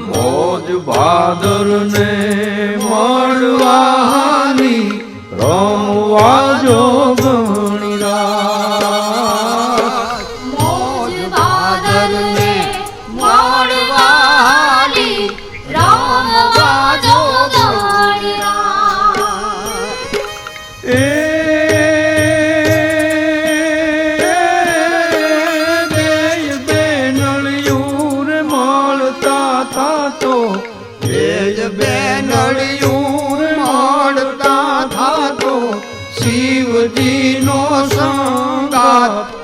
મોજ ભાદર ને મળવાની રમવા જોગણી રાત મોજ ભાદર ને મળવાની રમવા જોગણી રાત એ બેનળિયું મળતા થાતો બેનળિયું મળતા થાતો શિવજીનો સંગાત